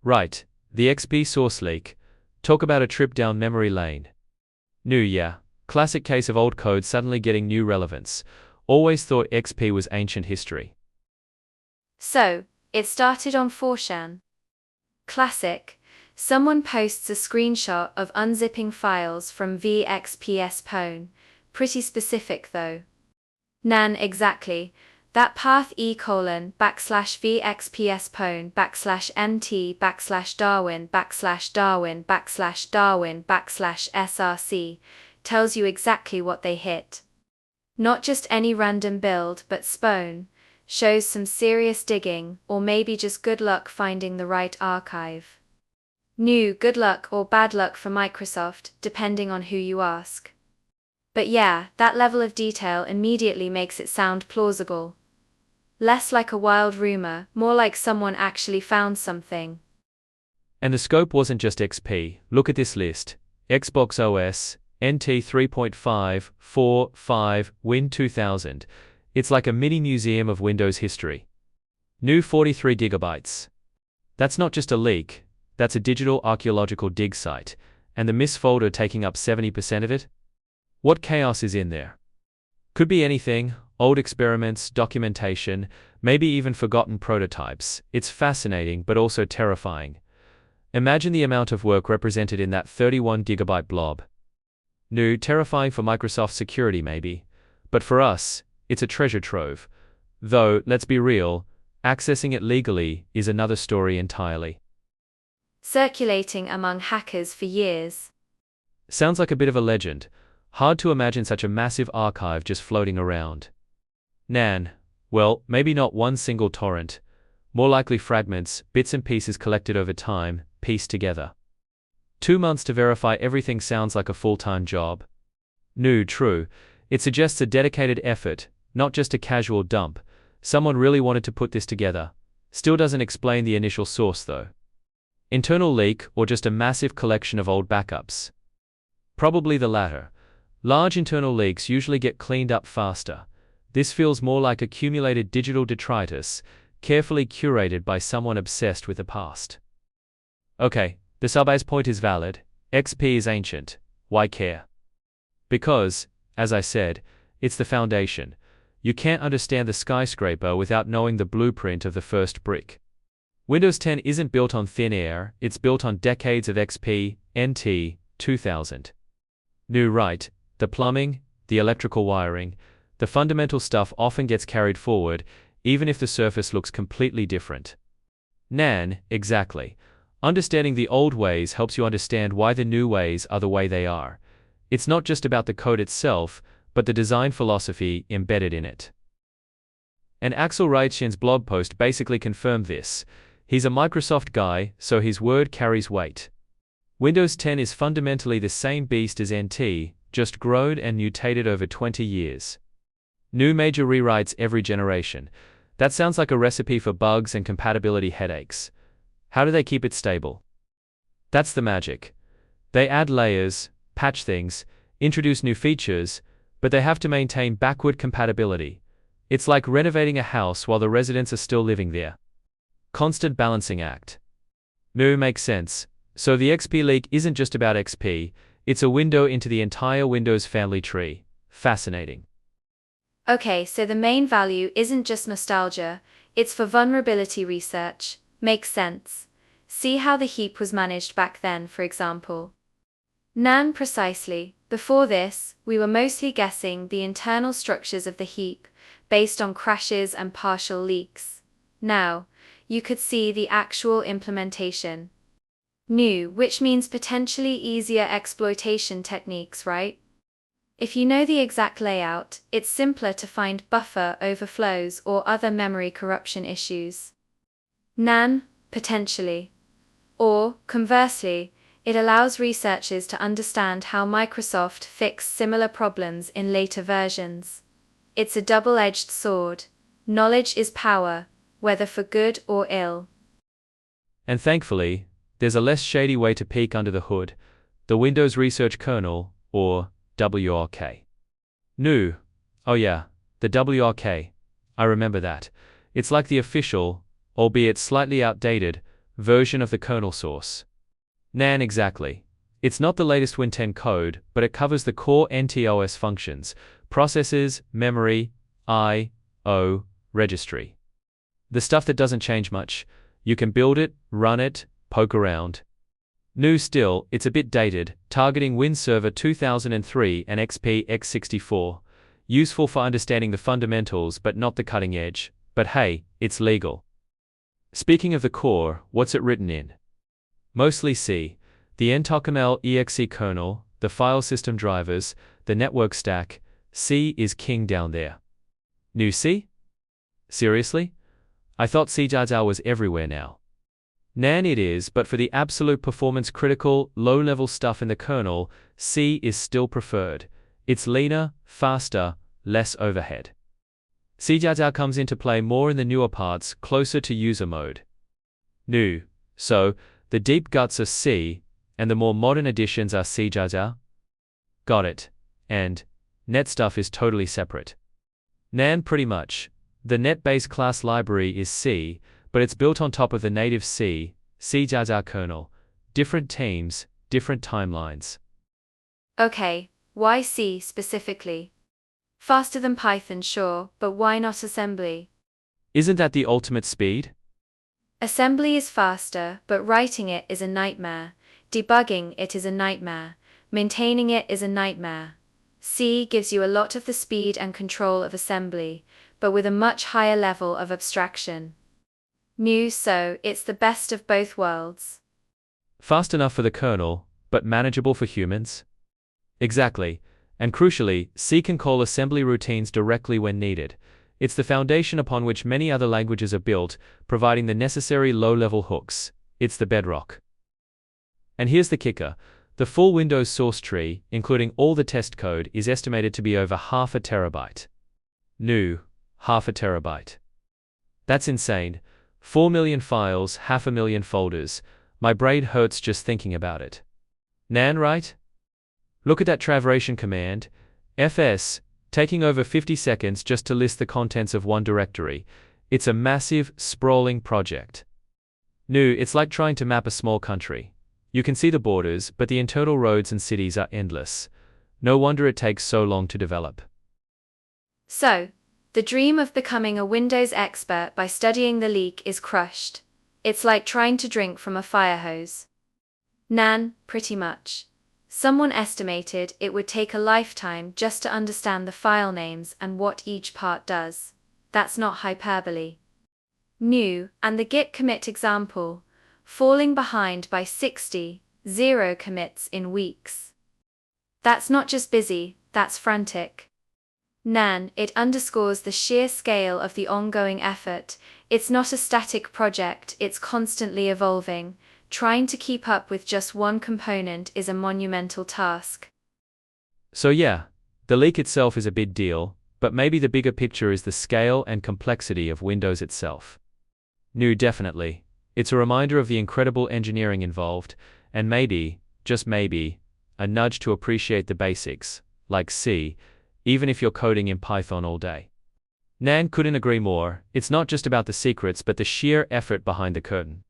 Right, the XP source leak. Talk about a trip down memory lane. New yeah, classic case of old code suddenly getting new relevance. Always thought XP was ancient history. So, it started on 4chan. Classic. Someone posts a screenshot of unzipping files from VXPS pwn. Pretty specific though. Nan exactly. That path /VXPS pwn /MT /Darwin /Darwin /Darwin /SRC tells you exactly what they hit. Not just any random build but spone, shows some serious digging or maybe just good luck finding the right archive. New good luck or bad luck for Microsoft, depending on who you ask. But yeah, that level of detail immediately makes it sound plausible. Less like a wild rumor, more like someone actually found something. And the scope wasn't just XP. Look at this list. Xbox OS, NT 3.5, 4, 5, Win 2000. It's like a mini museum of Windows history. New 43 gigabytes. That's not just a leak, that's a digital archaeological dig site, and the MIS folder taking up 70% of it? What chaos is in there? Could be anything, old experiments, documentation, maybe even forgotten prototypes. It's fascinating but also terrifying. Imagine the amount of work represented in that 31 gigabyte blob. New, terrifying for Microsoft security maybe, but for us, it's a treasure trove. Though, let's be real, accessing it legally is another story entirely. Circulating among hackers for years. Sounds like a bit of a legend. Hard to imagine such a massive archive just floating around. Nan, well, maybe not one single torrent. More likely fragments, bits and pieces collected over time, pieced together. 2 months to verify everything sounds like a full-time job. No, true. It suggests a dedicated effort, not just a casual dump. Someone really wanted to put this together. Still doesn't explain the initial source though. Internal leak or just a massive collection of old backups? Probably the latter. Large internal leaks usually get cleaned up faster. This feels more like accumulated digital detritus, carefully curated by someone obsessed with the past. Okay, the Subase point is valid. XP is ancient. Why care? Because, as I said, it's the foundation. You can't understand the skyscraper without knowing the blueprint of the first brick. Windows 10 isn't built on thin air, it's built on decades of XP, NT, 2000. New right, the plumbing, the electrical wiring, the fundamental stuff often gets carried forward, even if the surface looks completely different. Nan, exactly. Understanding the old ways helps you understand why the new ways are the way they are. It's not just about the code itself, but the design philosophy embedded in it. And Axel Reitsjen's blog post basically confirmed this. He's a Microsoft guy, so his word carries weight. Windows 10 is fundamentally the same beast as NT, just grown and mutated over 20 years. New major rewrites every generation. That sounds like a recipe for bugs and compatibility headaches. How do they keep it stable? That's the magic. They add layers, patch things, introduce new features, but they have to maintain backward compatibility. It's like renovating a house while the residents are still living there. Constant balancing act. No, makes sense. So the XP leak isn't just about XP, it's a window into the entire Windows family tree. Fascinating. Okay, so the main value isn't just nostalgia, it's for vulnerability research. Makes sense. See how the heap was managed back then, for example. Nan, precisely. Before this, we were mostly guessing the internal structures of the heap, based on crashes and partial leaks. Now, you could see the actual implementation. New, which means potentially easier exploitation techniques, right? If you know the exact layout, it's simpler to find buffer overflows or other memory corruption issues. Nan, potentially. Or, conversely, it allows researchers to understand how Microsoft fixed similar problems in later versions. It's a double-edged sword. Knowledge is power, whether for good or ill. And thankfully, there's a less shady way to peek under the hood, the Windows Research Kernel, or WRK. New. Oh yeah, the WRK. I remember that. It's like the official, albeit slightly outdated, version of the kernel source. Nan, exactly. It's not the latest Win 10 code, but it covers the core NTOS functions, processors, memory, I/O, registry. The stuff that doesn't change much. You can build it, run it, poke around. New still, it's a bit dated, targeting Win Server 2003 and XP x64. Useful for understanding the fundamentals but not the cutting edge. But hey, it's legal. Speaking of the core, what's it written in? Mostly C. The NTOCML exe kernel, the file system drivers, the network stack. C is king down there. New C? Seriously? I thought C was everywhere now. Nan, it is, but for the absolute performance-critical, low-level stuff in the kernel, C is still preferred. It's leaner, faster, less overhead. C comes into play more in the newer parts, closer to user mode. New. So, the deep guts are C, and the more modern additions are C. Got it. And net stuff is totally separate. Nan, pretty much. The net base class library is C, but it's built on top of the native C kernel. Different teams, different timelines. Okay, why C specifically? Faster than Python, sure, but why not assembly? Isn't that the ultimate speed? Assembly is faster, but writing it is a nightmare. Debugging it is a nightmare. Maintaining it is a nightmare. C gives you a lot of the speed and control of assembly, but with a much higher level of abstraction. New, so it's the best of both worlds. Fast enough for the kernel, but manageable for humans? Exactly. And crucially, C can call assembly routines directly when needed. It's the foundation upon which many other languages are built, providing the necessary low-level hooks. It's the bedrock. And here's the kicker. The full Windows source tree, including all the test code, is estimated to be over 0.5 terabyte. New, 0.5 terabyte. That's insane. 4 million files, 500,000 folders. My brain hurts just thinking about it. Nan, right? Look at that traversation command, fs, taking over 50 seconds just to list the contents of one directory. It's a massive, sprawling project. New, it's like trying to map a small country. You can see the borders, but the internal roads and cities are endless. No wonder it takes so long to develop. So, the dream of becoming a Windows expert by studying the leak is crushed. It's like trying to drink from a fire hose. Nan, pretty much. Someone estimated it would take a lifetime just to understand the file names and what each part does. That's not hyperbole. New, and the git commit example, falling behind by 60, 0 commits in weeks. That's not just busy, that's frantic. Nan, it underscores the sheer scale of the ongoing effort. It's not a static project, it's constantly evolving. Trying to keep up with just one component is a monumental task. So yeah, the leak itself is a big deal, but maybe the bigger picture is the scale and complexity of Windows itself. New, definitely. It's a reminder of the incredible engineering involved, and maybe, just maybe, a nudge to appreciate the basics, like C, even if you're coding in Python all day. Nan, couldn't agree more. It's not just about the secrets but the sheer effort behind the curtain.